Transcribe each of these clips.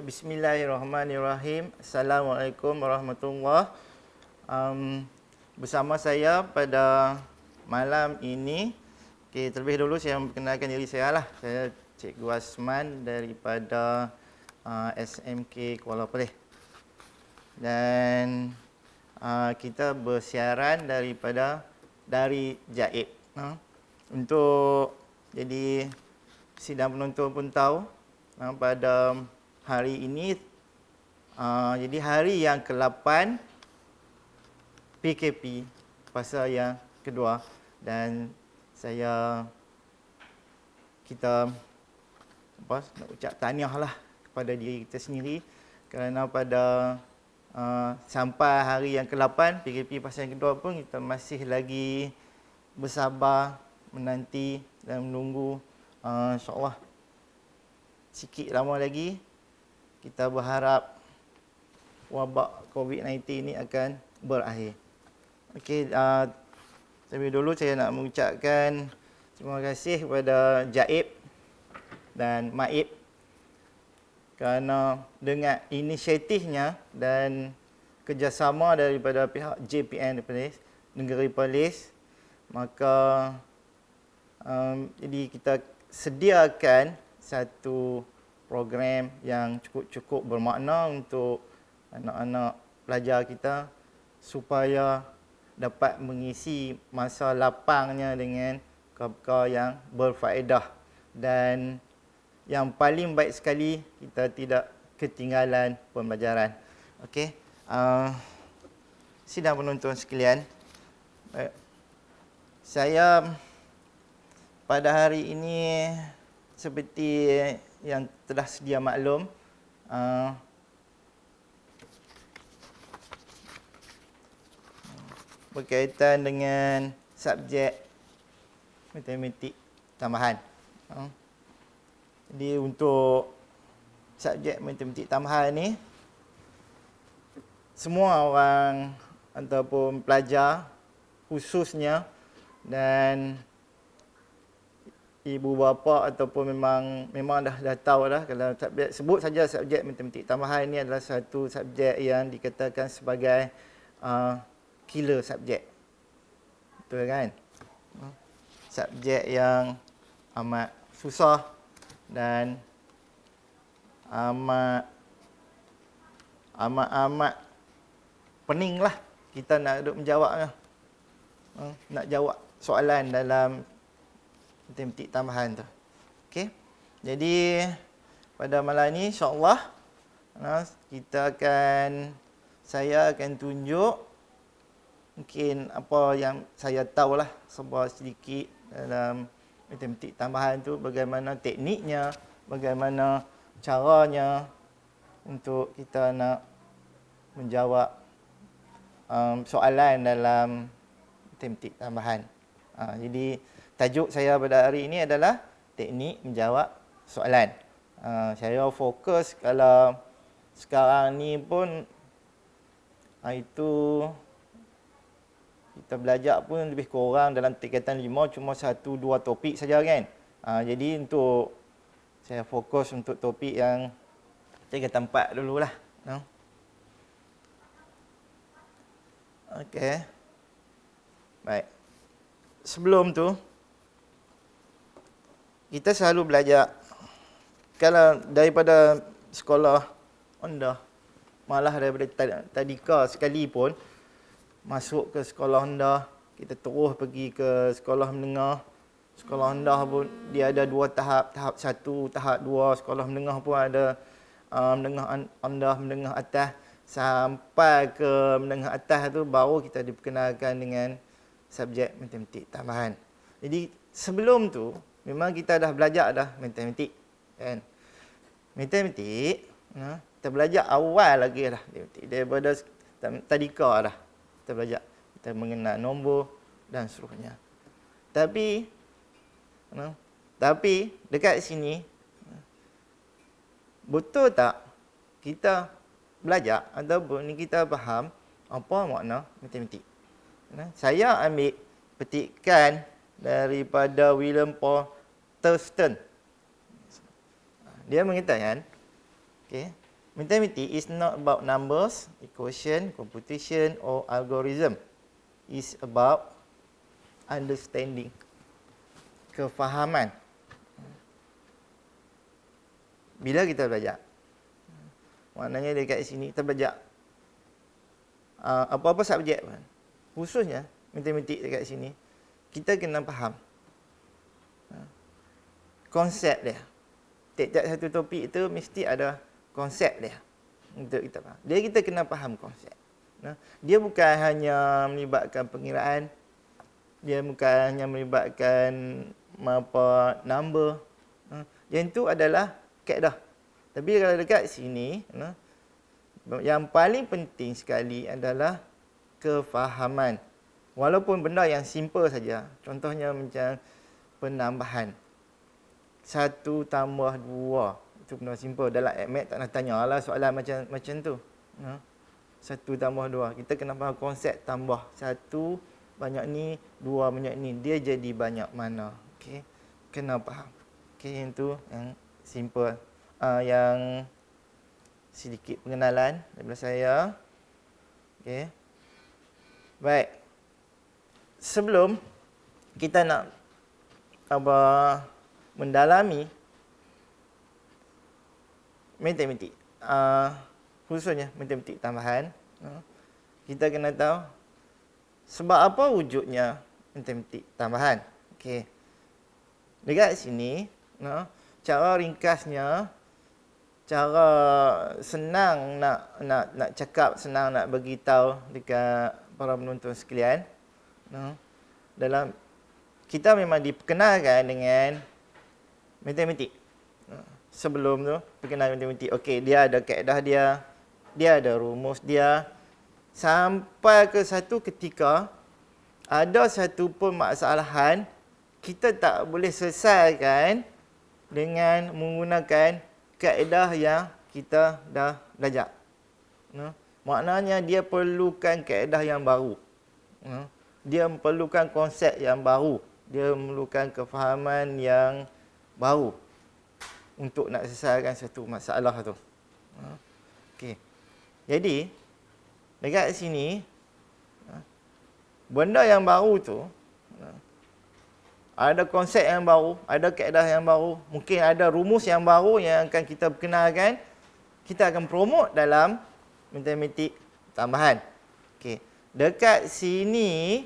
Bismillahirrahmanirrahim. Assalamualaikum warahmatullahi. Bersama saya pada malam ini, terlebih dulu saya memperkenalkan diri saya lah. Saya Cikgu Asman daripada SMK Kuala Perlis. Dan kita bersiaran dari Jaib. Untuk jadi sidang penonton pun tahu, pada hari ini jadi hari yang ke-8 PKP, fasa yang kedua, dan kita nak ucap tahniah lah kepada diri kita sendiri kerana pada sampai hari yang ke-8 PKP fasa yang kedua pun kita masih lagi bersabar menanti dan menunggu. InsyaAllah sikit lama lagi kita berharap wabak COVID-19 ini akan berakhir. Okey, terlebih dulu saya nak mengucapkan terima kasih kepada Jaib dan Maib kerana dengan inisiatifnya dan kerjasama daripada pihak JPN Perlis, Negeri Perlis, maka jadi kita sediakan satu program yang cukup bermakna untuk anak-anak pelajar kita supaya dapat mengisi masa lapangnya dengan perkara yang berfaedah, dan yang paling baik sekali kita tidak ketinggalan pembelajaran. Okey, sidang penonton sekalian, saya pada hari ini seperti yang telah sedia maklum, berkaitan dengan subjek matematik tambahan. Jadi untuk subjek matematik tambahan ni, semua orang ataupun pelajar khususnya, dan ibu bapa ataupun memang dah tahu dah, kalau sebut saja subjek matematik tambahan ini adalah satu subjek yang dikatakan sebagai killer subjek. Betul kan? Subjek yang amat susah dan amat pening lah kita nak duduk menjawabnya. Nak jawab soalan dalam matematik tambahan tu. Okey. Jadi pada malam ni insya-Allah saya akan tunjuk mungkin apa yang saya tahulah sebuah sedikit dalam matematik tambahan tu, bagaimana tekniknya, bagaimana caranya untuk kita nak menjawab soalan dalam matematik tambahan. Jadi tajuk saya pada hari ini adalah teknik menjawab soalan. Saya fokus kalau sekarang ni pun itu kita belajar pun lebih kurang dalam tingkatan 5 cuma 1-2 topik saja kan. Jadi untuk saya fokus untuk topik yang tingkatan 4 dululah. Okey. Baik. Sebelum tu kita selalu belajar, kalau daripada sekolah rendah, malah daripada tadika sekalipun, masuk ke sekolah rendah, kita terus pergi ke sekolah menengah. Sekolah rendah pun dia ada 2 tahap, tahap 1, tahap 2. Sekolah menengah pun ada menengah rendah, menengah atas. Sampai ke menengah atas tu baru kita diperkenalkan dengan subjek matematik tambahan. Jadi sebelum tu memang kita dah belajar dah matematik kan. Matematik kita belajar awal lagi dah matematik, daripada tadika dah kita belajar, kita mengenal nombor dan seterusnya. Tapi dekat sini betul tak kita belajar ataupun kita faham apa makna matematik? Saya ambil petikan daripada William Paul Thurston. Dia mengatakan, okey, Mathematics is not about numbers, equation, computation or algorithm. It's about understanding, kefahaman. Bila kita belajar, maknanya dekat sini kita belajar apa-apa subjek pun, khususnya matematik dekat sini, kita kena faham konsep dia. Tiap-tiap satu topik itu mesti ada konsep dia untuk kita faham. Dia kita kena faham konsep. Dia bukan hanya melibatkan pengiraan, dia bukan hanya melibatkan apa number. Yang itu adalah kaedah. Tapi kalau dekat sini, yang paling penting sekali adalah kefahaman. Walaupun benda yang simple saja. Contohnya macam penambahan. 1 tambah 2. Itu benda simple. Dalam AdMath tak nak tanya lah soalan macam tu. 1 tambah 2. Kita kena faham konsep tambah. 1 banyak ni, 2 banyak ni. Dia jadi banyak mana. Okay. Kena faham. Okay, yang tu yang simple. Yang sedikit pengenalan daripada saya. Okay. Baik. Sebelum kita nak mendalami matematik, khususnya matematik tambahan, kita kena tahu sebab apa wujudnya matematik tambahan. Okey. Dekat sini, cara ringkasnya, cara senang nak cakap, senang nak bagi tahu dekat para penonton sekalian, dalam kita memang diperkenalkan dengan matematik. Sebelum tu perkenal matematik. Okey, dia ada kaedah dia, dia ada rumus dia. Sampai ke satu ketika ada satu permasalahan kita tak boleh selesaikan dengan menggunakan kaedah yang kita dah belajar. Maknanya dia perlukan kaedah yang baru. Dia memerlukan konsep yang baru. Dia memerlukan kefahaman yang baru untuk nak selesaikan satu masalah tu. Okey. Jadi, dekat sini, benda yang baru tu, ada konsep yang baru, ada kaedah yang baru, mungkin ada rumus yang baru yang akan kita perkenalkan, kita akan promote dalam matematik tambahan. Okey. Dekat sini,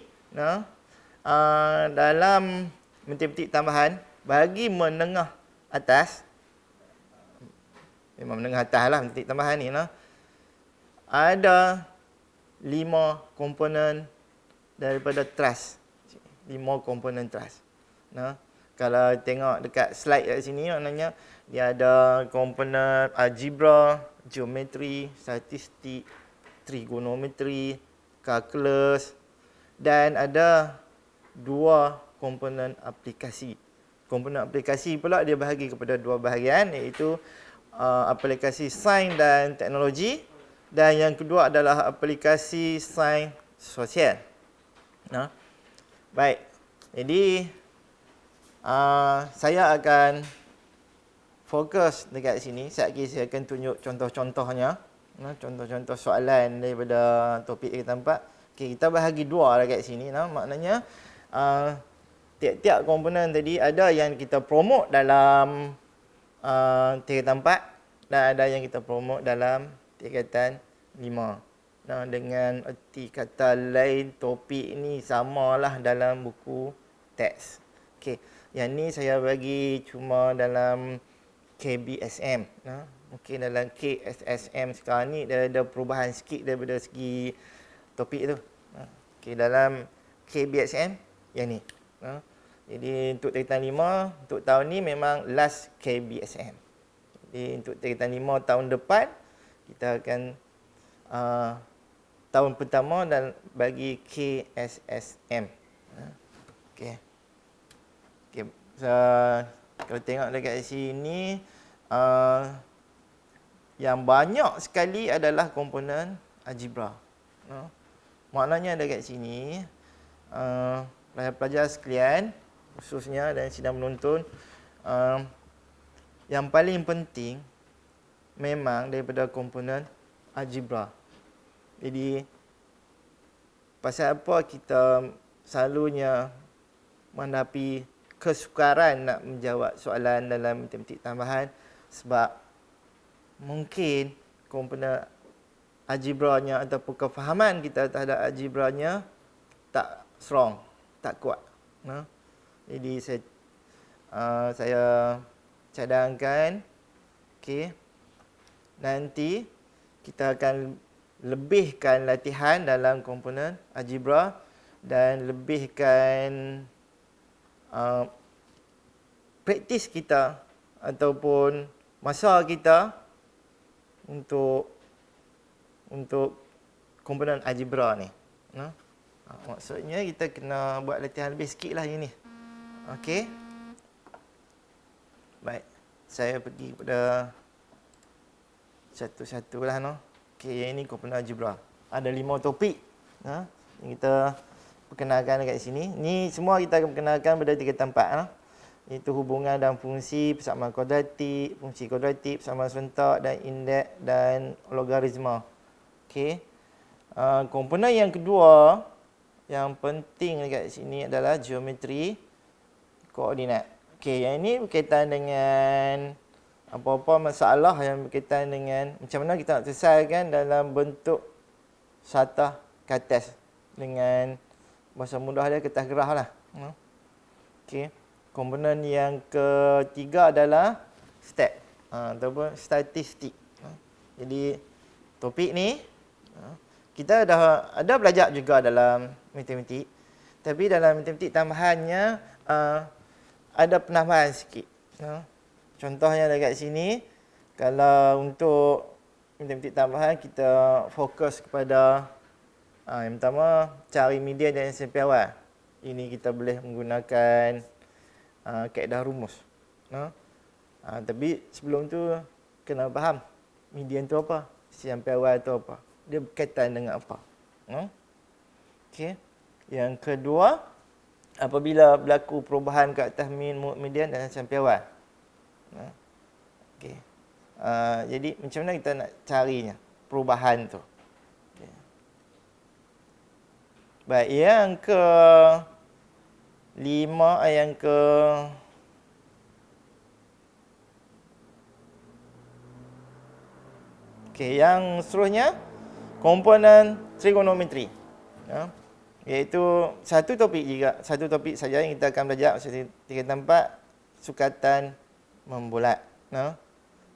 dalam matematik tambahan, bagi menengah atas, memang menengah atas lah matematik tambahan ni, ada 5 komponen daripada trust. 5 komponen trust. Kalau tengok dekat slide kat sini, maknanya dia ada komponen algebra, geometri, statistik, trigonometri, calculus, dan ada 2 komponen aplikasi. Komponen aplikasi pula dia bahagi kepada 2 bahagian, iaitu aplikasi sains dan teknologi, dan yang kedua adalah aplikasi sains sosial. Baik. Jadi saya akan fokus dekat sini. Saya akan tunjuk contoh-contohnya, contoh-contoh soalan daripada topik kita 4. Okey, kita bahagi 2 dekat sini, maknanya tiap-tiap komponen tadi ada yang kita promote dalam tingkatan 4 dan ada yang kita promote dalam tingkatan 5. Dengan erti kata lain, topik ni samalah dalam buku teks. Okey, yang ni saya bagi cuma dalam KBSM. Mungkin dalam KSSM sekarang ni dia ada perubahan sikit daripada segi topik tu. Okey, dalam KBSM yang ni. Jadi untuk tingkatan 5, untuk tahun ni memang last KBSM. Jadi untuk tingkatan 5 tahun depan, kita akan tahun pertama dan bagi KSSM. Okey. Okey. Kalau tengok dekat sini, yang banyak sekali adalah komponen algebra. Maknanya dekat sini, pelajar-pelajar sekalian, khususnya dan sedang menonton, yang paling penting memang daripada komponen algebra. Jadi pasal apa kita selalunya menghadapi kesukaran nak menjawab soalan dalam matematik tambahan? Sebab mungkin komponen algebranya ataupun kefahaman kita terhadap algebranya tak strong, tak kuat. Jadi saya cadangkan, okey, nanti kita akan lebihkan latihan dalam komponen algebra dan lebihkan praktis kita ataupun masa kita untuk komponen algebra ni. Maksudnya kita kena buat latihan lebih sikit lah ini. Okey. Baik. Saya pergi kepada satu-satu lah. Okey, yang ini komponen algebra. Ada 5 topik yang kita perkenalkan dekat sini. Ni semua kita akan perkenalkan pada 3 tempat. Iaitu hubungan dan fungsi, persamaan kuadratik, fungsi kuadratik, persamaan serentak dan indeks dan logaritma. Okey. Komponen yang kedua yang penting dekat sini adalah geometri koordinat. Okey, yang ini berkaitan dengan apa-apa masalah yang berkaitan dengan macam mana kita nak selesaikan dalam bentuk satah kertas dengan bahasa mudah dia kertas gerah lah. Okey. Komponen yang ketiga adalah stat ataupun statistik. Jadi topik ni kita dah ada belajar juga dalam matematik, tapi dalam matematik tambahannya ada penambahan sikit. Contohnya dekat sini, kalau untuk matematik tambahan kita fokus kepada yang pertama cari median dan SMP awal. Ini kita boleh menggunakan kaedah rumus. Tapi sebelum tu kena faham median tu apa, SMP awal tu apa, dia berkaitan dengan apa. Okey. Yang kedua, apabila berlaku perubahan ke atas min, median dan SMP awal. Okey. Jadi macam mana kita nak carinya perubahan tu? Okay. Baik, yang ke 5, yang ke okey, yang seterusnya komponen trigonometri. Iaitu satu topik saja yang kita akan belajar masa 3 tempat, sukatan membulat.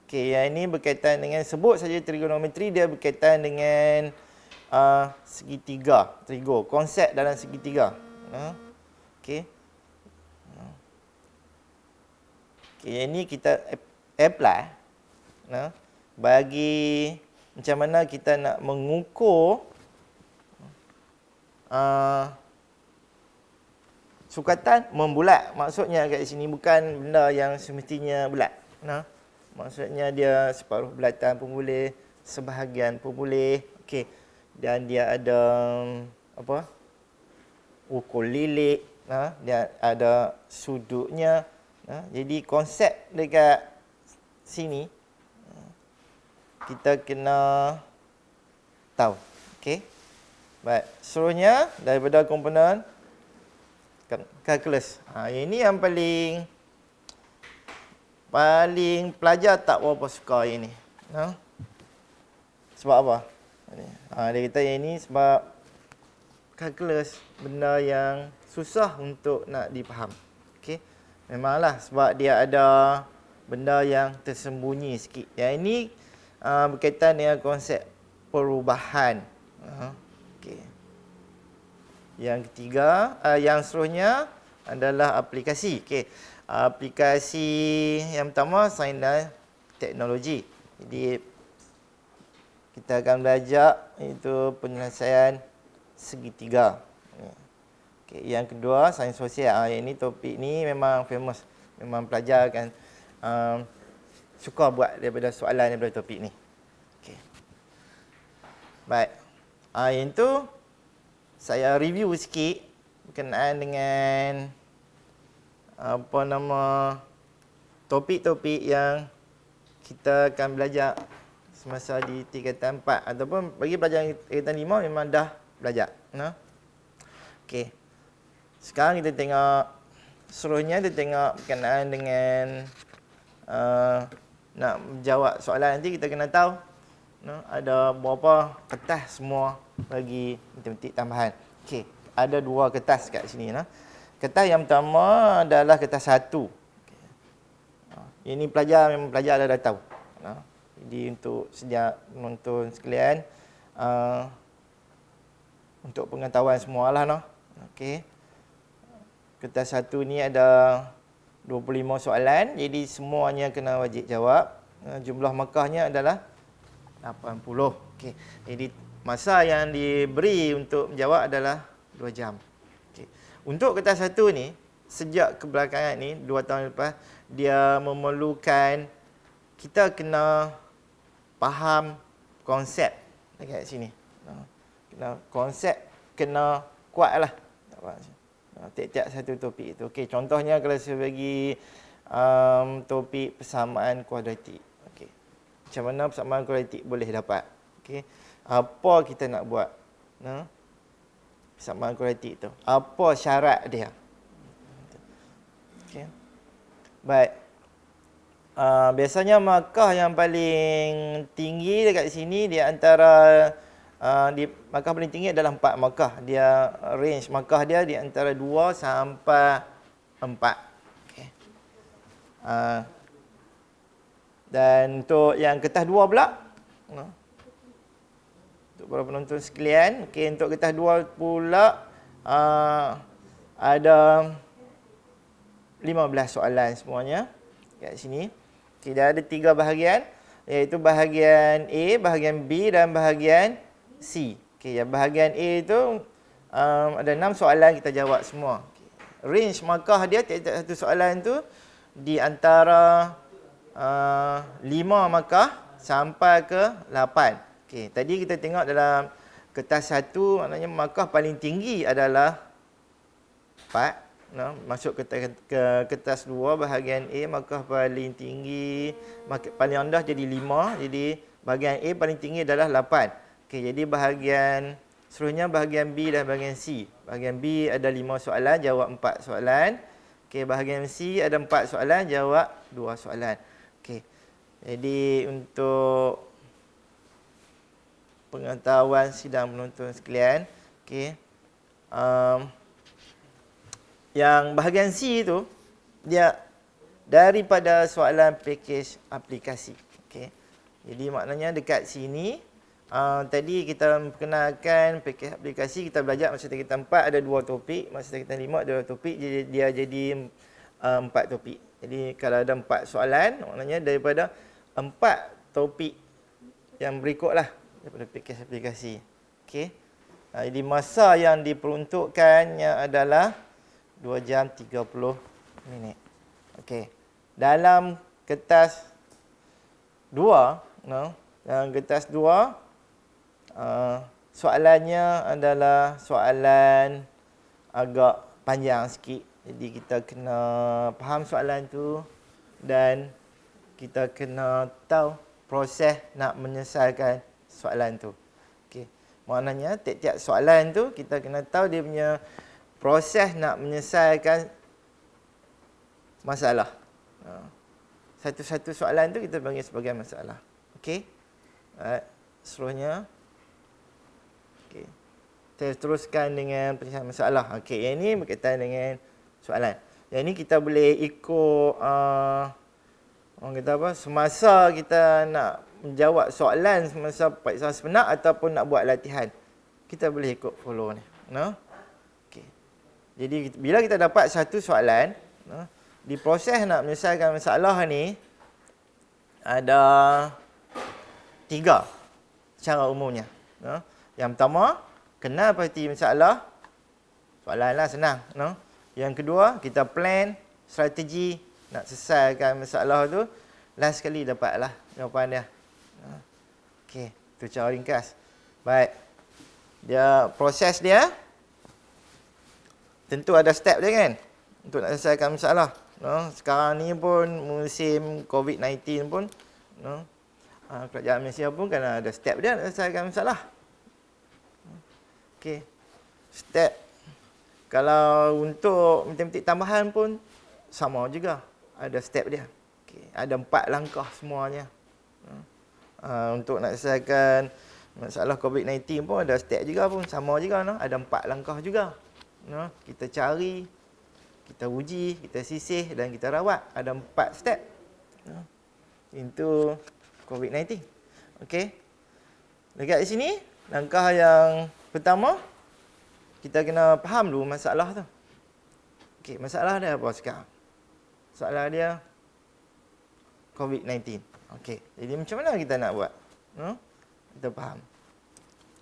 Okey, yang ini berkaitan dengan, sebut saja trigonometri, dia berkaitan dengan segitiga, konsep dalam segitiga. Okey. Okey, yang ini kita apply bagi macam mana kita nak mengukur sukatan membulat. Maksudnya kat sini bukan benda yang semestinya bulat. Maksudnya dia separuh bulatan pun boleh, sebahagian pun boleh. Okey. Dan dia ada ukur lilik, dia ada sudutnya. Jadi konsep dekat sini kita kena tahu. Okey. Baik, seterusnya daripada komponen kalkulus. Ini yang paling pelajar tak berapa suka ini. Sebab apa? Dia kata yang ini sebab kalkulus benda yang susah untuk nak dipaham. Okey. Memanglah sebab dia ada benda yang tersembunyi sikit. Yang ini berkaitan dengan konsep perubahan. Okey. Yang ketiga, yang seterusnya adalah aplikasi. Okey. Aplikasi yang pertama sains dan teknologi. Jadi kita akan belajar itu penyelesaian segitiga. Okey, yang kedua sains sosial. Yang ini topik ni memang famous. Memang pelajar akan suka buat daripada soalan daripada topik ni. Okey. Baik. Yang tu saya review sikit berkenaan dengan topik-topik yang kita akan belajar semasa di tingkatan 4 ataupun bagi pelajar tingkatan 5 memang dah belajar. Okey. Sekarang kita tengok seterusnya, kita tengok berkenaan dengan nak menjawab soalan nanti kita kena tahu ada berapa kertas semua bagi matematik tambahan. Okey, ada 2 kertas kat sini. Kertas yang pertama adalah kertas 1. Ini memang pelajar dah tahu. Jadi untuk sejak menonton sekalian, untuk pengetahuan semualah. Okey. Kertas 1 ni ada 25 soalan, jadi semuanya kena wajib jawab. Jumlah markahnya adalah 80. Okey. Jadi masa yang diberi untuk menjawab adalah 2 jam. Okey. Untuk kertas 1 ni, sejak kebelakangan ni 2 tahun lepas, dia memerlukan kita kena faham konsep dekat sini. Konsep kena kuat lah. Tiap-tiap satu topik itu. Okey, contohnya kalau saya bagi topik persamaan kuadratik. Okey. Macam mana persamaan kuadratik boleh dapat? Okey. Apa kita nak buat? Persamaan kuadratik tu. Apa syarat dia? Okey. Baik. Biasanya markah yang paling tinggi dekat sini di antara markah paling tinggi adalah 4 markah. Dia range markah dia di antara 2 sampai 4. Okay. Dan untuk yang kertas 2 pula, untuk para penonton sekalian, okay, untuk kertas 2 pula ada 15 soalan semuanya kat sini. Okay, dia ada 3 bahagian, iaitu bahagian A, bahagian B dan bahagian C. Okay, yang bahagian A itu ada 6 soalan kita jawab semua. Okay. Range markah dia tiap-tiap satu soalan tu di antara 5 markah sampai ke 8. Okay, tadi kita tengok dalam kertas 1, maknanya markah paling tinggi adalah 4. Masuk ke kertas 2 bahagian A, markah paling tinggi, paling rendah jadi 5. Jadi bahagian A paling tinggi adalah 8. Okey, jadi seterusnya bahagian B dan bahagian C. Bahagian B ada 5 soalan, jawab 4 soalan. Okey, bahagian C ada 4 soalan, jawab 2 soalan. Okey. Jadi untuk pengetahuan sidang penonton sekalian, okey. Yang bahagian C tu, dia daripada soalan pakej aplikasi. Okay. Jadi maknanya dekat sini, tadi kita perkenalkan pakej aplikasi, kita belajar masa tingkatan 4 ada 2 topik, masa tingkatan 5 ada 2 topik, jadi dia jadi 4 topik. Jadi kalau ada 4 soalan, maknanya daripada 4 topik yang berikutlah daripada pakej aplikasi. Okay. Jadi masa yang diperuntukkannya adalah 2 jam 30 minit. Okey. Dalam kertas 2, dalam kertas 2, soalannya adalah soalan agak panjang sikit. Jadi kita kena faham soalan tu dan kita kena tahu proses nak menyelesaikan soalan tu. Okey. Maknanya tiap-tiap soalan tu kita kena tahu dia punya proses nak menyelesaikan masalah. Satu-satu soalan tu kita panggil sebagai masalah. Okey. Seterusnya. Okey. Kita teruskan dengan penyelesaian masalah. Okey, yang ini berkaitan dengan soalan. Yang ini kita boleh ikut orang kata apa? Semasa kita nak menjawab soalan semasa peperiksaan sebenar ataupun nak buat latihan. Kita boleh ikut follow ni. Jadi bila kita dapat satu soalan, di proses nak menyelesaikan masalah ni ada 3 cara umumnya. Yang pertama, kenal parti masalah. Soalanlah senang. Yang kedua, kita plan strategi nak selesaikan masalah tu. Last sekali dapatlah jawapan dia. Okey, tu cara ringkas. Baik. Proses dia tentu ada step dia kan untuk nak selesaikan masalah. Sekarang ni pun musim COVID-19 pun No? Kerajaan Malaysia pun kan ada step dia nak selesaikan masalah. Okey. Step. Kalau untuk matematik tambahan pun sama juga. Ada step dia. Okey. Ada 4 langkah semuanya. Untuk nak selesaikan masalah COVID-19 pun ada step juga pun. Sama juga. No? Ada 4 langkah juga. No? Kita cari, kita uji, kita sisih dan kita rawat. Ada 4 step. No? Itu COVID-19. Okey. Dekat sini, langkah yang pertama, kita kena faham dulu masalah tu. Okey, masalah dia apa sekarang? Masalah dia COVID-19. Okey, jadi macam mana kita nak buat? Kita faham.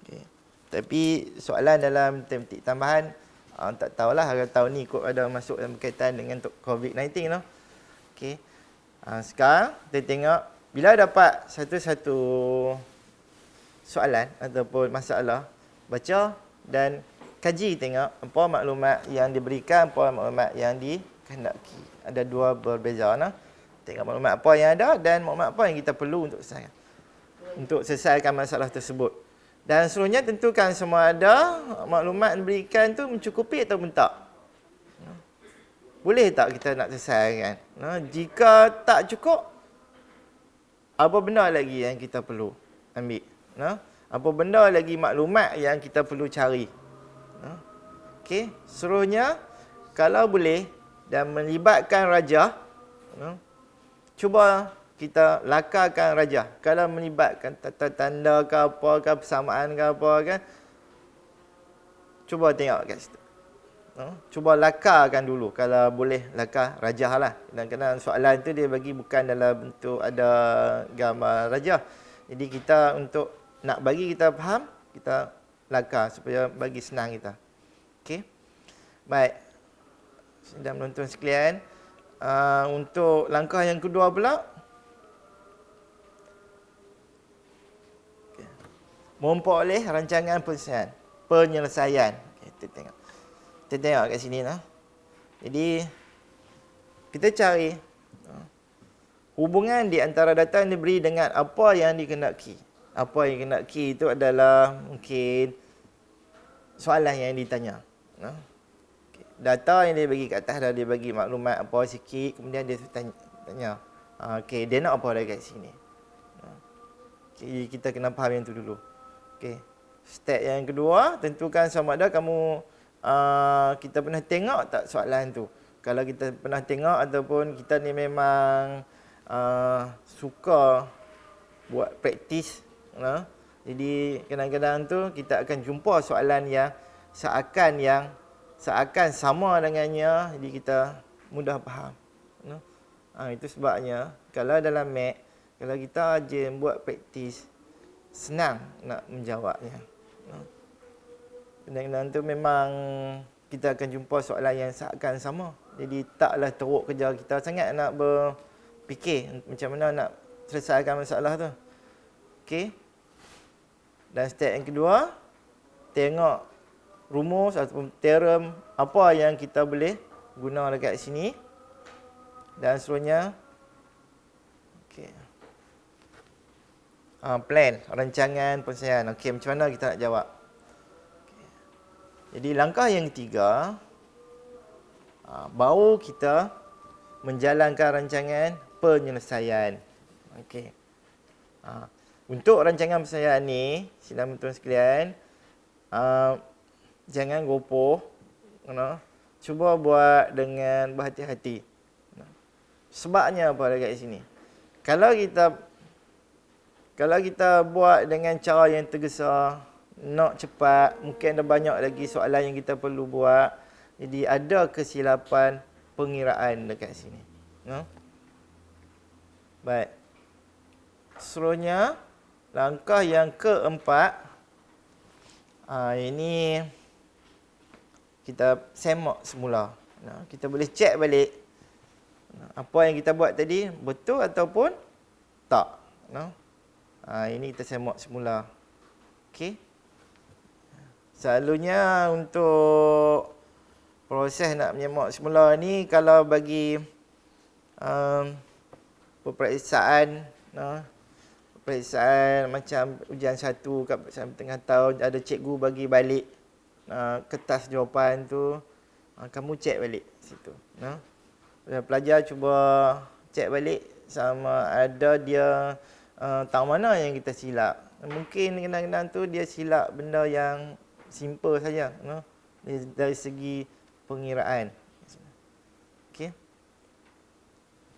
Okey. Tapi soalan dalam matematik tambahan, tak tahulah kalau tahun ni kot ada masuk dalam berkaitan dengan COVID-19 no. Okey. Sekarang kita tengok bila dapat satu-satu soalan ataupun masalah, baca dan kaji tengok apa maklumat yang diberikan, apa maklumat yang dikehendaki. Ada dua berbeza. Nah. Tengok maklumat apa yang ada dan maklumat apa yang kita perlu untuk selesaikan masalah tersebut. Dan seterusnya tentukan semua ada maklumat yang diberikan tu mencukupi atau tak. Boleh tak kita nak selesaikan? Jika tak cukup, apa benda lagi yang kita perlu ambil? Apa benda lagi maklumat yang kita perlu cari? Okey, seterusnya kalau boleh dan melibatkan rajah, cuba kita lakarkan rajah. Kalau melibatkan tanda ke apa ke, persamaan ke apa kan, cuba tengok kat situ. Cuba lakarkan dulu kalau boleh lakar rajah lah. Dan kerana soalan tu dia bagi bukan dalam bentuk ada gambar rajah. Jadi kita untuk nak bagi kita faham, kita lakar supaya bagi senang kita. Okey. Baik. Sedang menonton sekalian, untuk langkah yang kedua pula, okay, memperoleh rancangan penyelesaian. Okay, kita tengok kat sini lah. Jadi kita cari hubungan di antara data yang diberi dengan apa yang dikehendaki. Apa yang dikehendaki itu adalah mungkin soalan yang ditanya. Data yang dia bagi kat atas dah dia bagi maklumat apa sikit, kemudian dia tanya. Okey, dia nak apa dari kat sini. Okay, kita kena faham yang tu dulu. Okey. Step yang kedua, tentukan sama ada kamu kita pernah tengok tak soalan tu. Kalau kita pernah tengok ataupun kita ni memang suka buat praktis, jadi kadang-kadang tu kita akan jumpa soalan yang seakan sama dengannya, jadi kita mudah faham. Itu sebabnya kalau dalam mat, kalau kita je buat praktis, senang nak menjawabnya. Kadang-kadang tu memang kita akan jumpa soalan yang seakan sama. Jadi taklah teruk kerja kita sangat nak berfikir macam mana nak selesaikan masalah tu. Okey. Dan step yang kedua, tengok rumus ataupun teorem apa yang kita boleh guna dekat sini. Dan seterusnya, okey. Plan, rancangan penyelesaian. Okey, macam mana kita nak jawab? Okay. Jadi langkah yang ketiga, baru kita menjalankan rancangan penyelesaian. Okey. Untuk rancangan penyelesaian ni, sidang tuan sekalian, jangan gopoh. Cuba buat dengan berhati-hati. Sebabnya apa dekat sini? Kalau kita buat dengan cara yang tergesa, nak cepat, mungkin ada banyak lagi soalan yang kita perlu buat. Jadi ada kesilapan pengiraan dekat sini. Baik. Seterusnya, langkah yang keempat, ini kita semak semula. Kita boleh cek balik apa yang kita buat tadi betul ataupun tak. Ini kita semak semula. Okey. Selalunya untuk proses nak menyemak semula ni, kalau bagi peperiksaan Nah, peperiksaan macam ujian 1 kat peperiksaan tengah tahun, ada cikgu bagi balik kertas jawapan tu, kamu cek balik situ. Nah, pelajar cuba cek balik sama ada dia tahu mana yang kita silap. Mungkin kadang-kadang tu dia silap benda yang simple saja, dari segi pengiraan. Okey.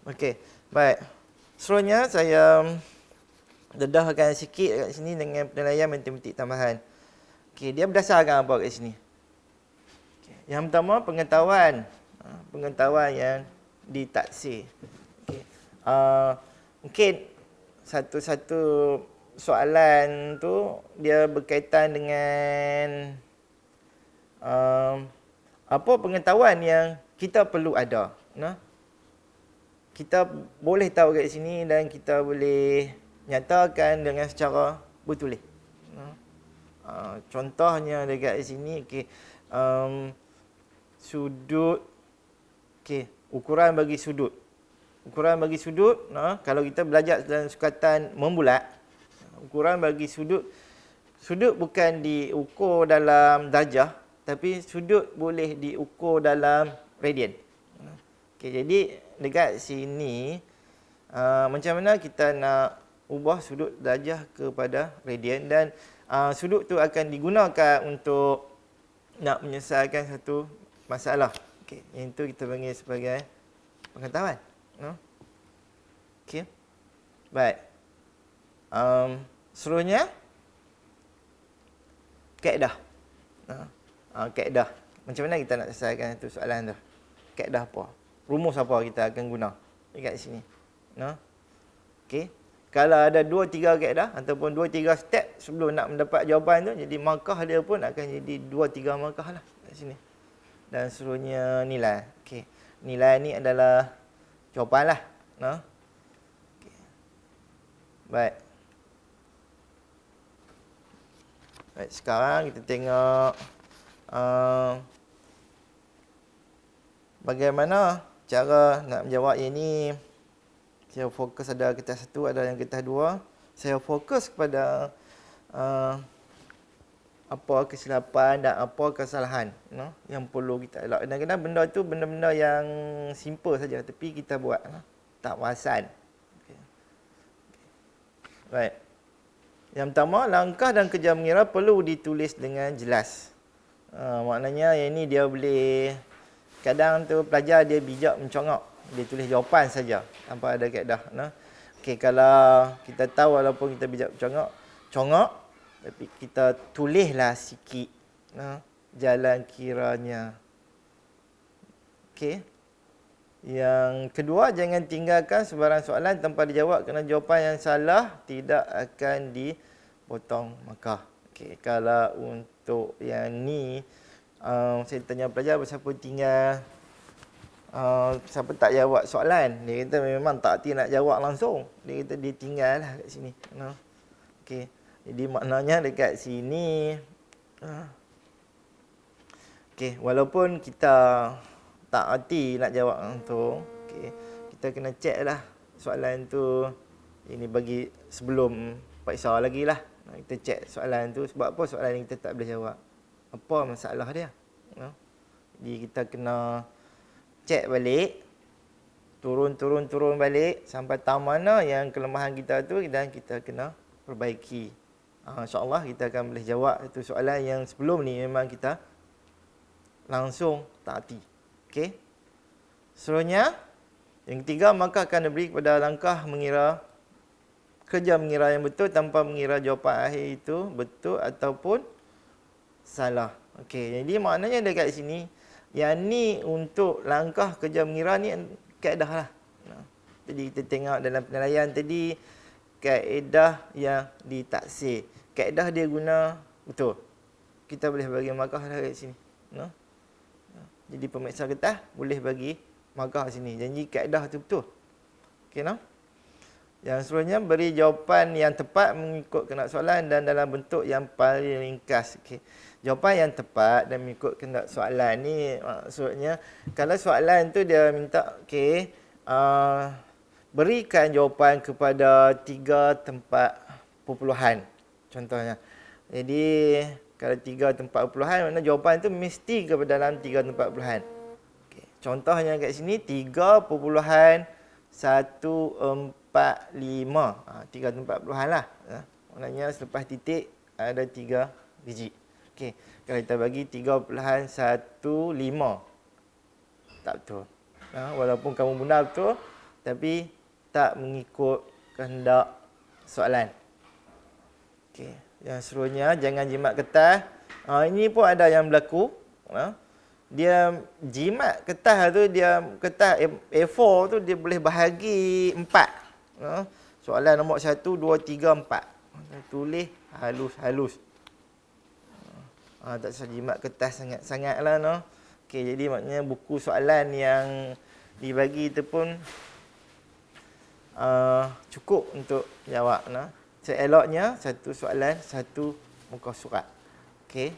Okey, baik. Seterusnya saya dedahkan sikit kat sini dengan penilaian matematik tambahan. Okey, dia berdasarkan apa kat sini? Okay. Yang pertama, pengetahuan. Pengetahuan yang ditaksir. Okay. Mungkin satu-satu soalan tu dia berkaitan dengan apa pengetahuan yang kita perlu ada. Kita boleh tahu kat sini dan kita boleh nyatakan dengan secara bertulis. Contohnya dekat sini, sudut, ukuran bagi sudut. Ukuran bagi sudut, kalau kita belajar dalam sukatan membulat, ukuran bagi sudut, sudut bukan diukur dalam darjah, tapi sudut boleh diukur dalam radian. Jadi dekat sini, macam mana kita nak ubah sudut darjah kepada radian, dan sudut tu akan digunakan untuk nak menyelesaikan satu masalah. Yang itu kita panggil sebagai pengetahuan. Baik. Seterusnya, kaedah. Kaedah. Macam mana kita nak selesaikan satu soalan tu? Kaedah apa? Rumus apa kita akan guna dekat sini? Kalau ada 2-3 kaedah ataupun 2-3 step sebelum nak mendapat jawapan tu, jadi markah dia pun akan jadi 2-3 markah lah kat sini. Dan seterusnya nilai. Nilai ni adalah jawapan lah. Baik. Baik, sekarang kita tengok bagaimana cara nak menjawab yang ni. Saya fokus ada kertas 1, ada yang kertas 2. Saya fokus kepada apa kesilapan dan apa kesalahan yang perlu kita elak. Kadang-kadang benda tu benda-benda yang simple saja, tapi kita buat tak perasan. Baik. Yang pertama, langkah dan kerja mengira perlu ditulis dengan jelas. Maknanya yang ni dia boleh, kadang tu pelajar dia bijak mencongak, dia tulis jawapan saja tanpa ada kaedah. Kalau kita tahu walaupun kita bijak congak, tapi kita tulislah sikit jalan kiranya. Yang kedua, jangan tinggalkan sebarang soalan tanpa dijawab, kerana jawapan yang salah tidak akan dipotong markah. Kalau untuk yang ni, saya tanya pelajar siapa tinggal, siapa tak jawab soalan, dia kata memang tak hati nak jawab langsung. Dia kata dia tinggal lah kat sini. Jadi maknanya dekat sini, walaupun kita tak hati nak jawab langsung, kita kena check lah soalan tu. Ini bagi sebelum periksa lagi lah. Kita check soalan tu, sebab apa soalan ni kita tak boleh jawab, apa masalah dia. Jadi kita kena check balik, turun balik sampai tahu mana yang kelemahan kita tu, dan kita kena perbaiki. InsyaAllah kita akan boleh jawab itu soalan yang sebelum ni memang kita langsung tak hati. Seterusnya, yang ketiga, maka akan diberi kepada langkah mengira, kerja mengira yang betul tanpa mengira jawapan akhir itu betul ataupun salah. Jadi maknanya dekat sini, yang ni untuk langkah kerja mengira ni kaedah lah. Jadi kita tengok dalam penilaian tadi, kaedah yang ditaksir. Kaedah dia guna betul, kita boleh bagi markah dekat sini. Jadi pemeriksa kertas boleh bagi markah sini, janji kaedah tu betul. Yang seterusnya, beri jawapan yang tepat mengikut kehendak soalan dan dalam bentuk yang paling ringkas. Jawapan yang tepat dan mengikut kehendak soalan ni maksudnya, kalau soalan tu dia minta berikan jawapan kepada 3 tempat perpuluhan. Contohnya. Jadi, kalau 3 tempat perpuluhan, maknanya jawapan itu mesti kepada dalam 3 tempat perpuluhan. Okay. Contohnya kat sini, 3.145. 3 tempat perpuluhan lah. Maknanya selepas titik, ada 3 digit. Okay. Kalau kita bagi 3.15. Tak betul. Walaupun kamu benar betul, tapi tak mengikut kehendak soalan. Okey, yang seterusnya jangan jimat kertas. Ini pun ada yang berlaku. Dia jimat kertas tu, dia kertas A4 tu dia boleh bahagi 4. Soalan nombor 1, 2, 3, 4. Tulis halus-halus. Tak usah jimat kertas sangat-sangatlah Okey, jadi maknanya buku soalan yang dibagi itu pun cukup untuk jawab. Seeloknya, satu soalan, satu muka surat. Okey.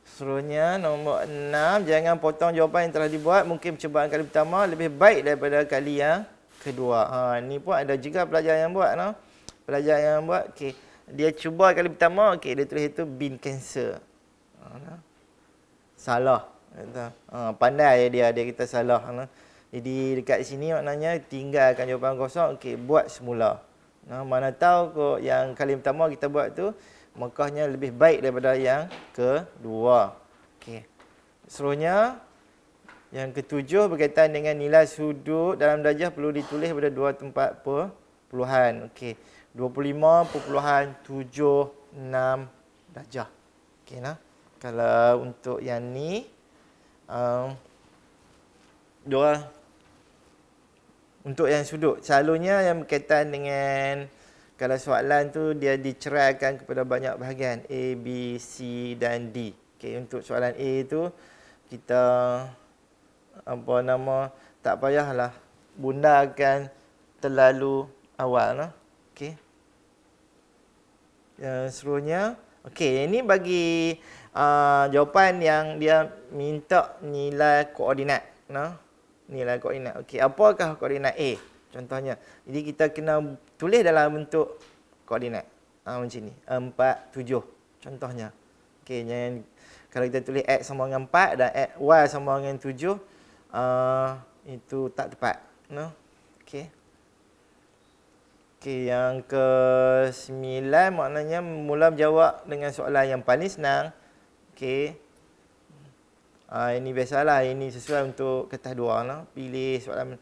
Seterusnya, nombor 6. Jangan potong jawapan yang telah dibuat. Mungkin percubaan kali pertama lebih baik daripada kali yang kedua. Ni pun ada juga pelajar yang buat. Pelajar yang buat, okey. Dia cuba kali pertama, okey, dia tulis itu bin cancer. Salah. Pandai dia kita salah. Jadi dekat sini maknanya tinggalkan jawapan kosong, okey, buat semula. Mana tahu kok yang kali pertama kita buat tu maknanya lebih baik daripada yang kedua. Okey. Seterusnya yang ketujuh berkaitan dengan nilai sudut dalam darjah perlu ditulis pada 2 tempat perpuluhan. Okey. 25.76 darjah. Okey Kalau untuk yang ni untuk yang sudut, selalunya yang berkaitan dengan kalau soalan tu dia diceraikan kepada banyak bahagian A, B, C dan D. Okey, untuk soalan A tu kita tak payahlah bundakan terlalu awal Okey. Yang seterusnya, okey, ini bagi jawapan yang dia minta nilai koordinat nilai koordinat. Okey, apakah koordinat A? Contohnya. Jadi kita kena tulis dalam bentuk koordinat. Macam ni. 4, 7. Contohnya. Okey, kalau kita tulis X sama dengan 4 dan Y sama dengan 7, itu tak tepat. Okey. Okey, yang ke-9 maknanya mula menjawab dengan soalan yang paling senang. Okey. Ini biasalah, ini sesuai untuk kertas 2 Pilih soalan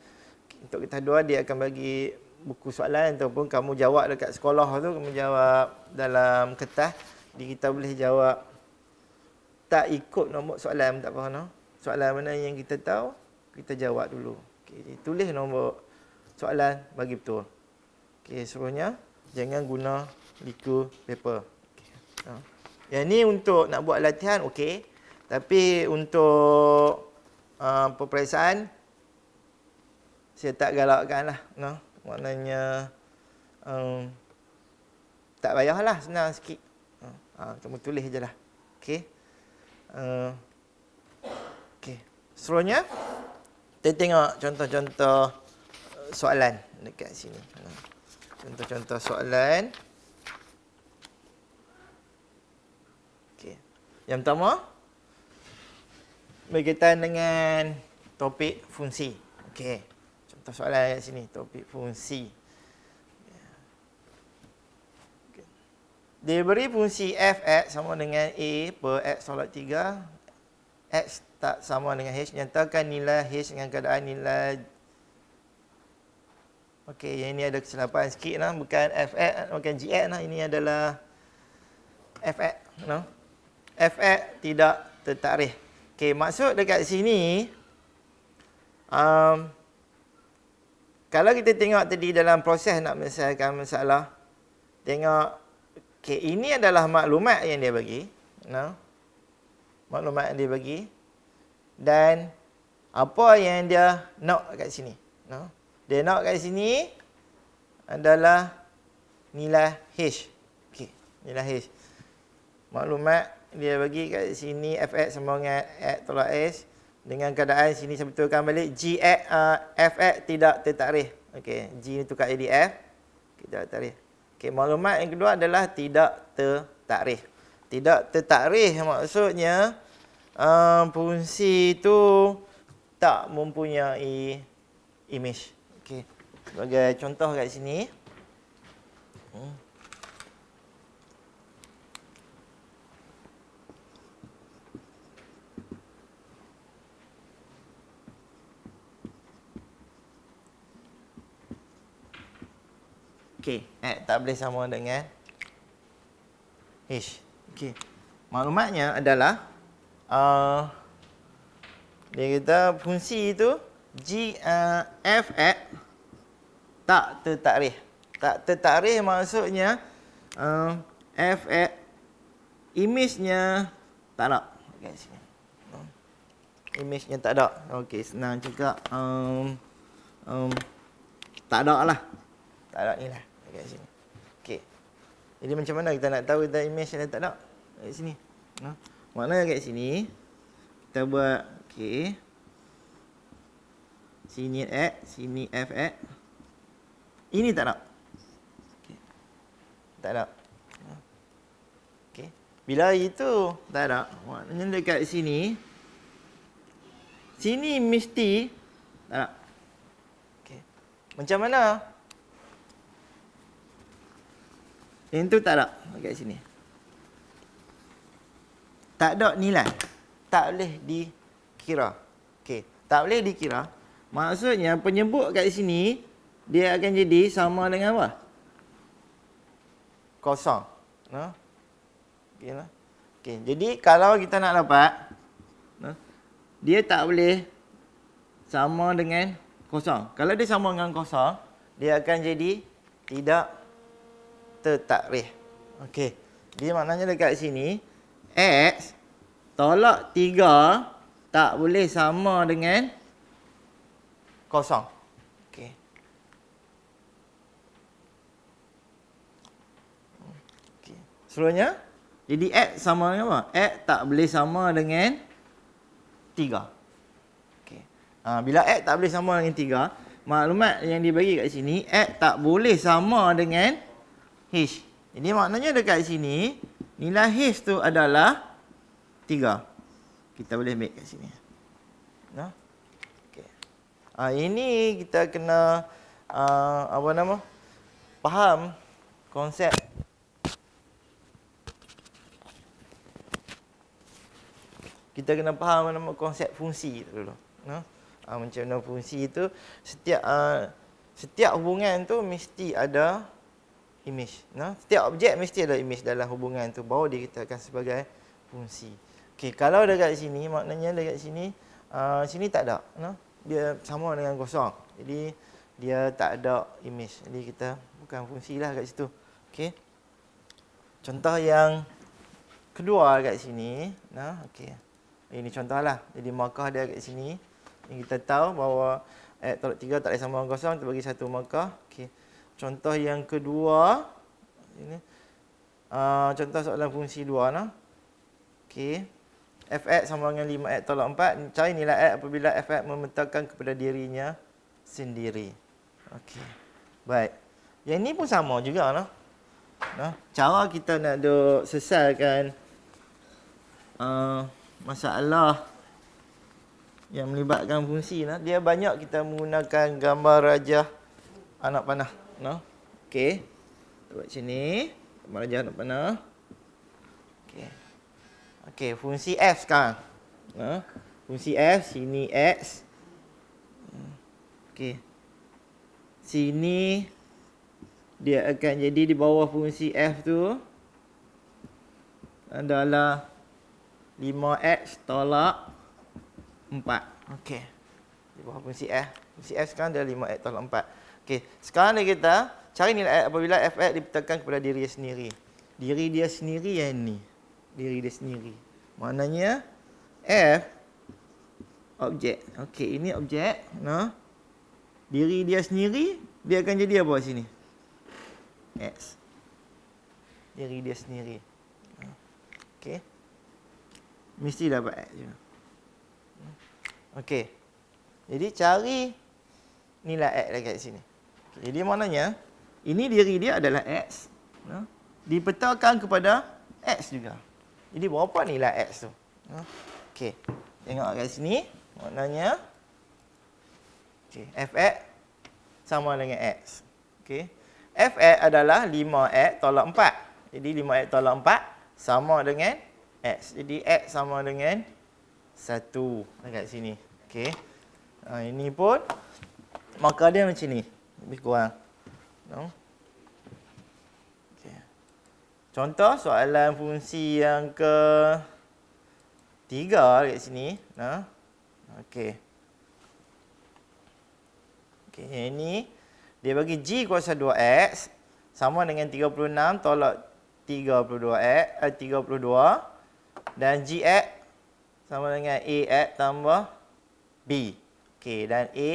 untuk kertas 2, dia akan bagi buku soalan ataupun kamu jawab dekat sekolah tu, kamu jawab dalam kertas. Jadi kita boleh jawab tak ikut nombor soalan, tak apa Soalan mana yang kita tahu, kita jawab dulu. Okey, tulis nombor soalan bagi betul. Okey, seterusnya jangan guna liquid paper. Okay. Yang ni untuk nak buat latihan okey. Tapi untuk peperiksaan, saya tak galakkan lah. Maknanya tak payahlah, senang sikit. Kamu tulis je lah. Okey. Okey. Seterusnya, kita tengok contoh-contoh soalan dekat sini. Contoh-contoh soalan. Okey. Yang pertama, berkaitan dengan topik fungsi. Okey. Contoh soalan kat sini, topik fungsi. Okay. Dia beri fungsi f(x) sama dengan a per x tolak 3. X tak sama dengan h. Nyatakan nilai h dengan keadaan nilai. Okey, yang ini ada kesilapan sikit bukan f(x), bukan g(x). Ini adalah f(x). F(x) tidak tertarikh. Okey, maksud dekat sini, kalau kita tengok tadi dalam proses nak menyelesaikan masalah, tengok, okey, ini adalah maklumat yang dia bagi. Maklumat yang dia bagi. Dan apa yang dia nak kat sini. Dia nak kat sini adalah nilai H. Okey, nilai H. Maklumat dia bagi kat sini f(x) sama dengan x tolak s. dengan keadaan sini saya betulkan balik G F(x) tidak tertarikh. Okey, G ni tukar jadi F, tidak tertarikh. Okey, maklumat yang kedua adalah tidak tertarikh. Tidak tertarikh maksudnya fungsi itu tak mempunyai image. Okey. Sebagai contoh kat sini. Okey, tak boleh sama dengan H. Okey. Maklumatnya adalah dia kata fungsi itu G F(x) tak tertarikh. Tak tertarikh maksudnya F(x) image-nya tak ada. Kat sini. Image-nya tak ada. Okey, senang cakap tak ada lah. Tak ada ni lah kat sini. Okey. Jadi macam mana kita nak tahu kita image ada tak ada? Kat sini. Maknanya kat sini kita buat okey. Sini X, sini F(x). Ini tak ada. Okey. Tak ada. Okey. Bila itu tak ada, maknanya dekat sini mesti tak ada. Okey. Macam mana? Yang tu tak ada dekat sini. Tak ada nilai. Tak boleh dikira. Okey, tak boleh dikira. Maksudnya penyebut kat sini dia akan jadi sama dengan apa? Kosong. Okeylah. Okey, jadi kalau kita nak dapat dia tak boleh sama dengan kosong. Kalau dia sama dengan kosong, dia akan jadi tidak tertarikh. Okey. Jadi maknanya dekat sini X tolak 3 tak boleh sama dengan kosong. Okey. Okey. Seterusnya, jadi X sama dengan apa? X tak boleh sama dengan 3. Okey. Bila X tak boleh sama dengan 3, maklumat yang dibagi kat sini, X tak boleh sama dengan H. Jadi maknanya dekat sini, nilai H tu adalah 3. Kita boleh ambil kat sini. Okay. Ini kita kena faham konsep konsep fungsi tu dulu. Macam mana fungsi itu setiap hubungan tu mesti ada image. Setiap objek mesti ada image dalam hubungan tu, baru dikatakan sebagai fungsi. Okey, kalau dekat sini, maknanya dekat sini sini tak ada. Dia sama dengan kosong. Jadi dia tak ada image. Jadi kita bukan fungsi lah kat situ. Okey. Contoh yang kedua kat sini, okey. Ini contohlah. Jadi markah dia kat sini. Yang kita tahu bahawa X tolak 3 tak boleh sama dengan kosong, kita bagi satu markah. Okey. Contoh yang kedua ini contoh soalan fungsi 2 Okey. F(x) sama dengan 5x tolak 4. Cari nilai x apabila f(x) memetakan kepada dirinya sendiri. Okey. Baik. Yang ini pun sama juga cara kita nak duk selesaikan masalah yang melibatkan fungsi dia banyak kita menggunakan gambar rajah anak panah. Okey. Kita buat macam ni. Gambar rajah anak panah. Okey. Okey, fungsi f sekarang. Fungsi f, sini x. Okey. Sini dia akan jadi di bawah fungsi f tu adalah 5x tolak 4. Okey. Di bawah fungsi f. Fungsi f sekarang adalah 5x tolak 4. Okey, sekarang ni kita cari nilai x apabila f(x) dipetakan kepada diri dia sendiri. Diri dia sendiri yang ni. Diri dia sendiri. Maknanya f objek. Okey, ini objek. Diri dia sendiri, dia akan jadi apa sini? X. Diri dia sendiri. Okey. Mesti dapat x je. Okey. Jadi cari nilai X dekat sini. Okay. Jadi maknanya ini diri dia adalah X. Dipetakan kepada X juga. Jadi berapa nilai X tu? Okey. Tengok kat sini. Maknanya Fx sama dengan X. Okey. Fx adalah 5x tolak 4. Jadi 5x tolak 4 sama dengan X. Jadi X sama dengan 1 dekat sini. Okey. Ini pun markah dia macam ni. Lebih kurang. Okay. Contoh soalan fungsi yang ke-3 dekat sini. Okey. Okey, ini dia bagi G kuasa 2X sama dengan 36 tolak 32 dan GX sama dengan AX tambah B. Okey, dan A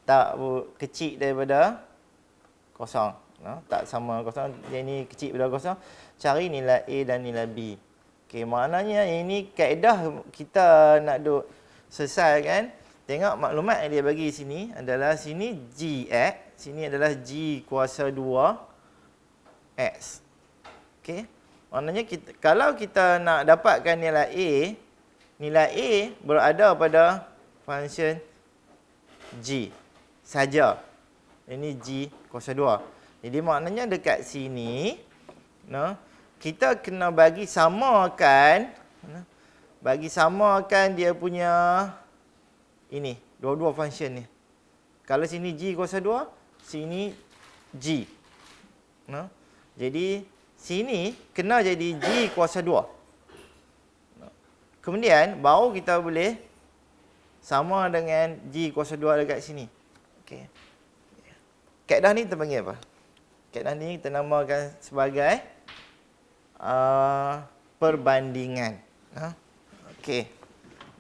tak kecil daripada kosong. Tak sama kosong, dia ni kecil daripada kosong. Cari nilai A dan nilai B. Okey, maknanya ini kaedah kita nak duk selesaikan. Tengok maklumat yang dia bagi sini adalah sini GX, sini adalah G kuasa 2X. Okey. Maknanya kalau kita nak dapatkan nilai A berada pada function G saja. Ini G kuasa 2. Jadi maknanya dekat sini kita kena bagi samakan dia punya ini, dua-dua function ni. Kalau sini G kuasa 2, sini G. Jadi sini kena jadi G kuasa 2. Kemudian baru kita boleh sama dengan G kuasa 2 dekat sini. Okey. Kaedah ni kita panggil apa? Kaedah ni kita namakan sebagai perbandingan. Okey.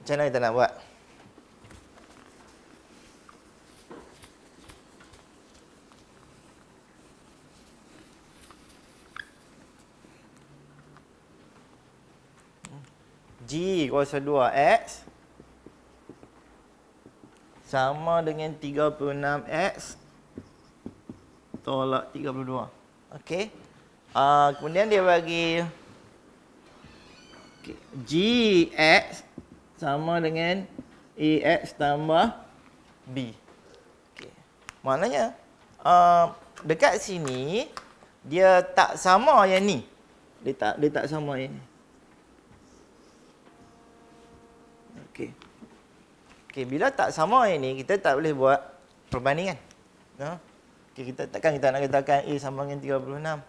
Macam mana kita nak buat? G kuasa 2X sama dengan 36X tolak 32. Okey. Kemudian dia bagi GX sama dengan AX tambah B. Okey. Maknanya dekat sini dia tak sama yang ni. Dia tak sama yang ni. Okey, bila tak sama yang ni, kita tak boleh buat perbandingan. Okey, kita nak katakan A sama dengan 36.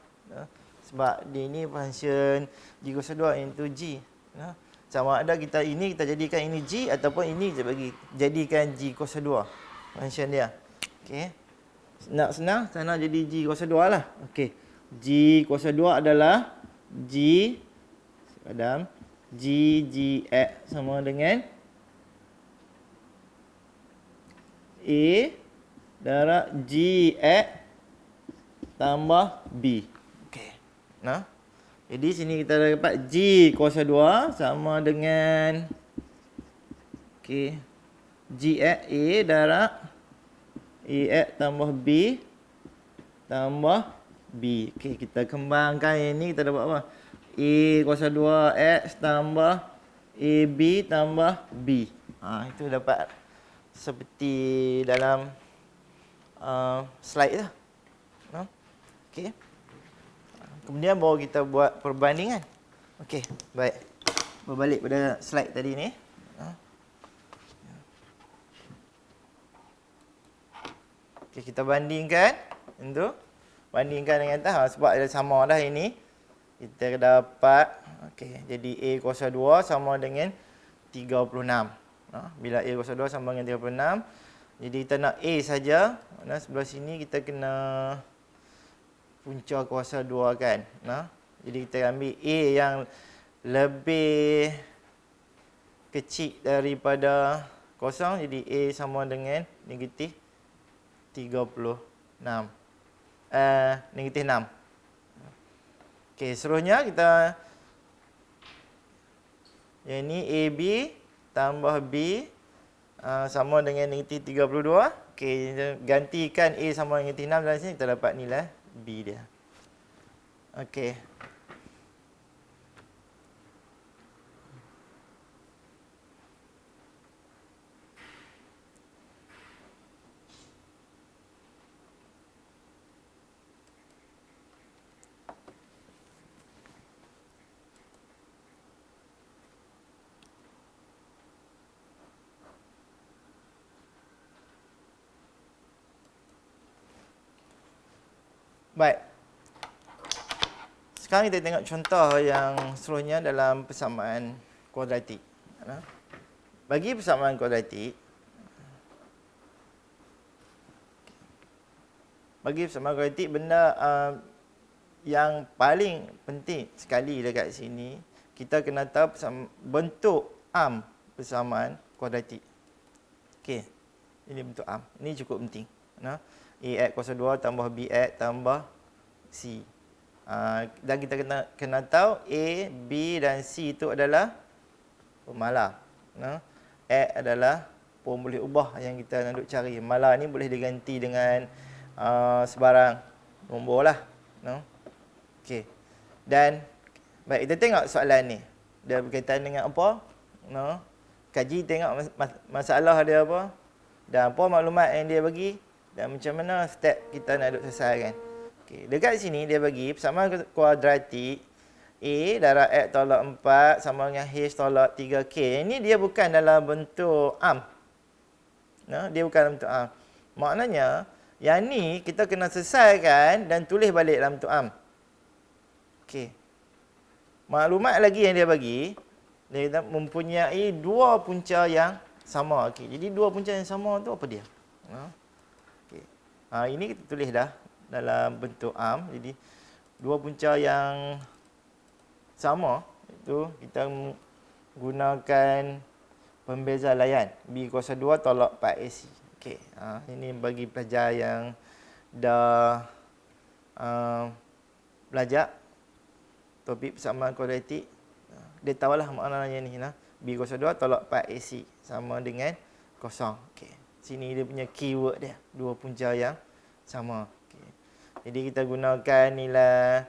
Sebab dia ni function G kuasa 2 into G. Sama ada kita jadikan ini G ataupun ini jadikan G kuasa 2 function dia. Okey. Senang sana jadi G kuasa 2 lah. Okey. G kuasa 2 adalah G GX sama dengan A darab GX tambah B. Okey. Jadi sini kita dapat G kuasa 2 sama dengan GX A darab AX tambah B tambah B. Okey, kita kembangkan ini, kita dapat apa? A kuasa 2X tambah AB tambah B. Itu dapat seperti dalam slide tu. Okey. Kemudian baru kita buat perbandingan. Okey, baik. Berbalik pada slide tadi ni. Okey, kita bandingkan. Bandingkan dengan atas. Sebab ada sama dah ini. Kita dapat, jadi A kuasa 2 sama dengan 36. Bila A kuasa 2 sama dengan 36. Jadi kita nak A saja. Sebelah sini kita kena punca kuasa 2 kan. Jadi kita ambil A yang lebih kecil daripada kosong. Jadi A sama dengan negatif 36. Negatif 6. Okey, seterusnya kita yang ni AB tambah B sama dengan negatif 32. Okey, gantikan A sama dengan negatif 6 dalam sini, kita dapat nilai B dia. Okey. Baik. Sekarang kita tengok contoh yang seterusnya dalam persamaan kuadratik. Bagi persamaan kuadratik, benda yang paling penting sekali dekat sini, kita kena tahu bentuk arm persamaan kuadratik. Okey. Ini bentuk arm. Ini cukup penting. A kuasa 2 tambah B tambah C. Dan kita kena tahu A, B dan C itu adalah pemalar. X adalah pun boleh ubah yang kita nak duk cari. Malar ni boleh diganti dengan sebarang nombor lah. Okey. Dan baik, kita tengok soalan ni. Dia berkaitan dengan apa? Kaji tengok masalah dia apa. Dan apa maklumat yang dia bagi. Dan macam mana step kita nak duk selesaikan. Okey, dekat sini dia bagi persamaan kuadratik A darab X tolak 4 sama dengan H tolak 3K. Ini dia bukan dalam bentuk arm. Dia bukan dalam bentuk arm. Maknanya, yang ni kita kena selesaikan dan tulis balik dalam bentuk arm. Okey. Maklumat lagi yang dia bagi, dia mempunyai dua punca yang sama. Okey, jadi dua punca yang sama tu apa dia? Okey. Ini kita tulis dah dalam bentuk arm. Jadi dua punca yang sama itu kita gunakan pembeza layan B kuasa 2 tolak 4AC. Okey, ini bagi pelajar yang dah belajar topik persamaan kuadratik, dia tahulah maknanya ni. B kuasa 2 tolak 4AC sama dengan kosong. Okey, sini dia punya keyword dia, dua punca yang sama. Okey, jadi kita gunakan nilai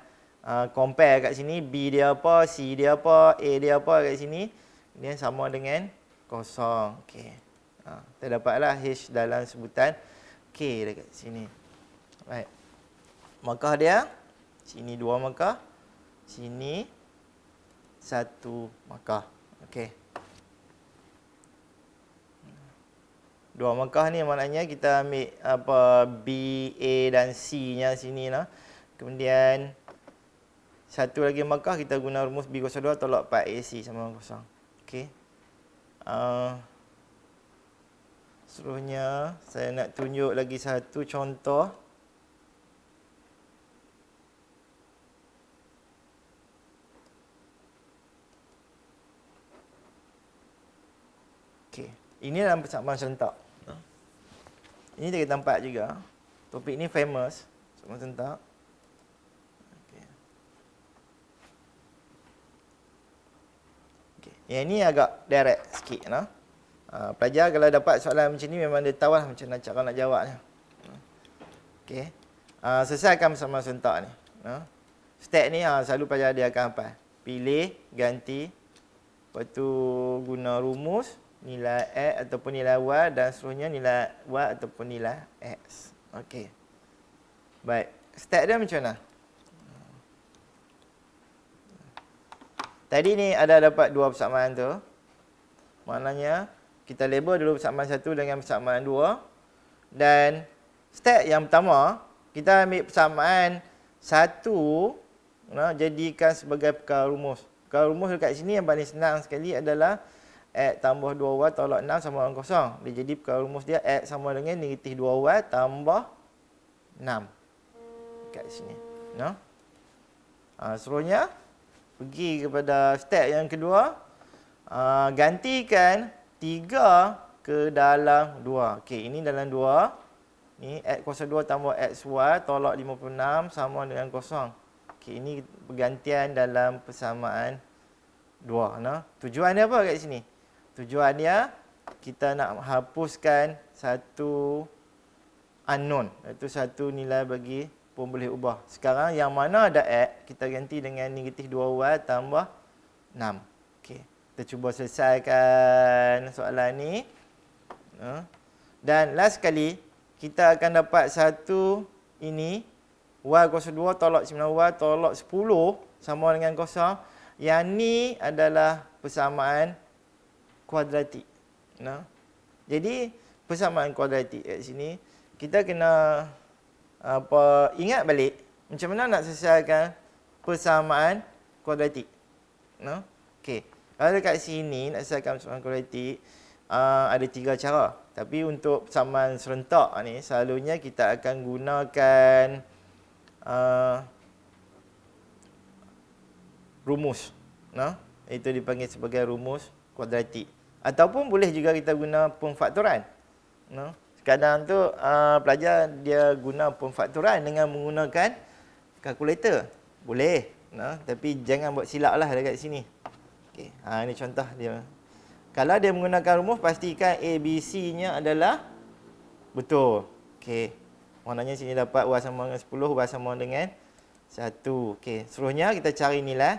compare kat sini. B dia apa, C dia apa, A dia apa kat sini. Dia sama dengan kosong. Okey. Kita dapatlah H dalam sebutan K dekat sini. Baik. Markah dia, sini 2 markah, sini 1 markah. Okey. 2 markah ni maknanya kita ambil apa B, A dan C nya sini lah. Kemudian satu lagi markah kita guna rumus B kuasa 2 tolak 4AC sama dengan kosong. Okey. Seterusnya saya nak tunjuk lagi satu contoh. Okey. Ini dalam persamaan serentak. Ini kita nampak juga. Topik ni famous, persamaan serentak. Yang ini agak direct sikit. Pelajar kalau dapat soalan macam ni memang dia tahu lah macam mana cara nak jawabnya. Okey. Selesaikan bersama serentak ni. Step ni selalu pelajar dia akan hafal. Pilih, ganti, lepas tu guna rumus, nilai X ataupun nilai Y dan seterusnya nilai Y ataupun nilai X. Okey. Baik. Step dia macam mana? Tadi ni ada dapat dua persamaan tu. Maknanya kita label dulu persamaan 1 dengan persamaan 2. Dan step yang pertama, kita ambil persamaan 1 jadikan sebagai perkara rumus. Perkara rumus dekat sini yang paling senang sekali adalah X tambah 2Y tolak 6 sama dengan kosong. Dia jadi perkara rumus dia X sama dengan negatif 2Y tambah 6. Dekat sini. Seterusnya pergi kepada step yang kedua. Gantikan 3 ke dalam 2. Okey, ini dalam 2. Ni X kuasa 2 tambah XY tolak 56 sama dengan kosong. Okey, ini pergantian dalam persamaan 2. Tujuan dia apa kat sini? Tujuan dia kita nak hapuskan satu unknown, iaitu satu nilai bagi pun boleh ubah. Sekarang yang mana ada X, kita ganti dengan negatif 2Y tambah 6. Okey, kita cuba selesaikan soalan ni. Dan last sekali, kita akan dapat satu ini, Y kuasa 2 tolak 9Y tolak 10 sama dengan kosong. Yang ni adalah persamaan kuadratik. Jadi, persamaan kuadratik kat sini, kita kena ingat balik macam mana nak selesaikan persamaan kuadratik. Okey, kalau dekat sini nak selesaikan persamaan kuadratik, ada 3 cara. Tapi untuk persamaan serentak ni, selalunya kita akan gunakan rumus. Itu dipanggil sebagai rumus kuadratik. Ataupun boleh juga kita guna pemfaktoran. Kadang tu pelajar dia guna pemfaktoran dengan menggunakan kalkulator. Boleh. Tapi jangan buat silap lah dekat sini. Okay. Ini contoh dia. Kalau dia menggunakan rumus, pastikan ABC-nya adalah betul. Okey. Maknanya sini dapat Y sama dengan 10, Y sama dengan 1. Okey. Seterusnya kita cari nilai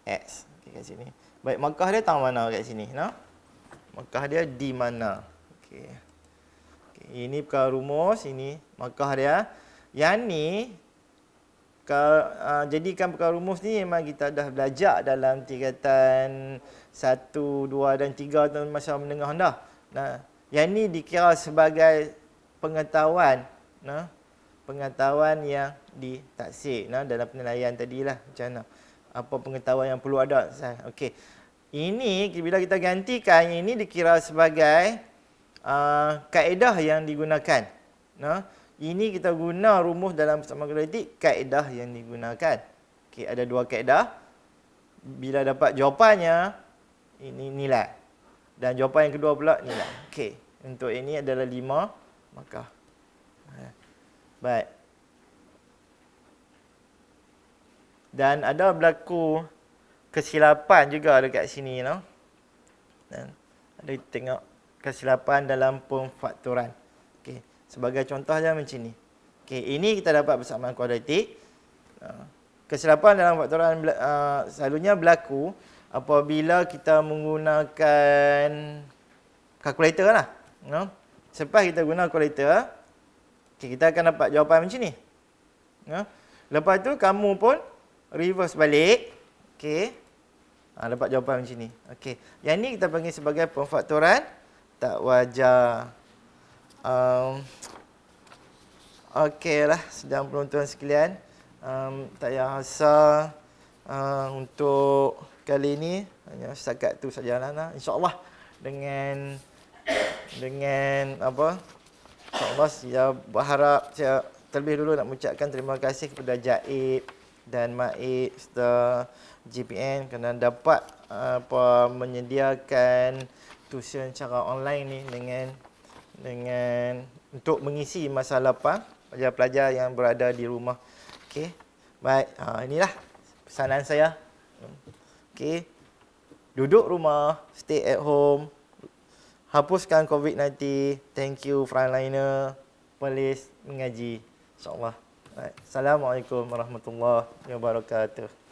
X. Okey, kat sini. Baik, markah dia tahu mana kat sini? Markah dia di mana? Okey. Ini perkara rumus, ini markah dia. Yang ni, jadikan perkara rumus ni memang kita dah belajar dalam tingkatan 1, 2 dan 3 dalam masa menengah dah. Yang ni dikira sebagai pengetahuan, pengetahuan yang ditaksir dalam penilaian tadilah. Macam mana? Apa pengetahuan yang perlu ada? Okey. Ini bila kita gantikan, ini dikira sebagai kaedah yang digunakan. Ini kita guna rumus dalam persamaan kuadratik, kaedah yang digunakan. Okey, ada 2 kaedah. Bila dapat jawapannya, ini nilai. Dan jawapan yang kedua pula nilai. Okey, untuk ini adalah 5 markah. Baik. Dan ada berlaku kesilapan juga dekat sini. Dan ada tengok kesilapan dalam pemfaktoran. Okey, sebagai contohnya macam ni. Okey, ini kita dapat persamaan kuadratik. Kesilapan dalam faktoran selalunya berlaku apabila kita menggunakan kalkulator lah. Selepas kita guna kalkulator, okay, kita akan dapat jawapan macam ni. Lepas tu kamu pun reverse balik. Okay. Dapat jawapan macam ni. Okay. Yang ni kita panggil sebagai pemfaktoran tak wajar. Okey lah, sedang penonton sekalian. Tak payah rasa untuk kali ini hanya setakat tu sajalah. InsyaAllah dengan apa? InsyaAllah saya berharap saya terlebih dulu nak mengucapkan terima kasih kepada Jaib dan Maib serta GPN kerana dapat menyediakan tuition secara online ni dengan untuk mengisi masa lapang pelajar-pelajar yang berada di rumah. Okey. Baik, inilah pesanan saya. Okey. Duduk rumah, stay at home. Hapuskan COVID-19. Thank you frontliner, polis mengaji. InsyaAllah. Baik. Assalamualaikum warahmatullahi wabarakatuh.